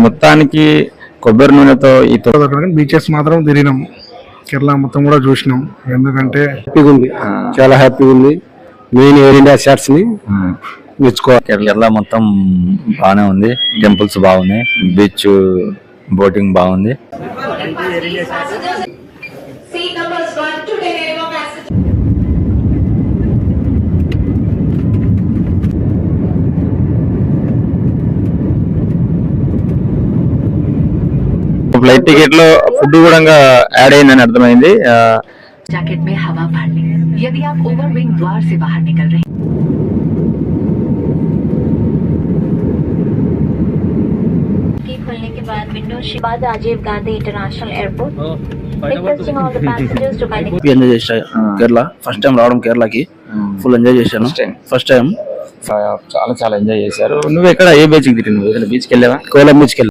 మొత్తానికి కొబ్బరి నూనెతో ఈ బీచెస్ మాత్రం తిరిగినాం, కేరళ మొత్తం కూడా చూసినాం. ఎందుకంటే హ్యాపీగా ఉంది, చాలా హ్యాపీగా ఉంది. మెయిన్ ఎయిర్ ఇండియా షాట్స్ ని మెచ్చుకోవాలి. కేరళ మొత్తం బాగానే ఉంది, టెంపుల్స్ బాగున్నాయి, బీచ్ బోటింగ్ బాగుంది. ఫ్లైట్ టికెట్ లో ఫుడ్ కూడా యాడ్ అయిందని అర్థమైంది. जैकेट में हवा भर लें यदि आप ओवरविंग द्वार से बाहर निकल रहे हैं। खुलने के बाद विंडो बाद Rajiv Gandhi international airport requesting all the passengers to kindly enjoy చేశాను. కేరళ ఫస్ట్ టైం రావడం కేరళకి ఫుల్ ఎంజాయ్ చేశాను. ఫస్ట్ టైం చాలా చాలా ఎంజాయ్ చేశారు. నువ్వు ఎక్కడ ఏ బీచ్ కి తిరిగి బీచ్కి వెళ్ళావా? కోలం బీచ్కి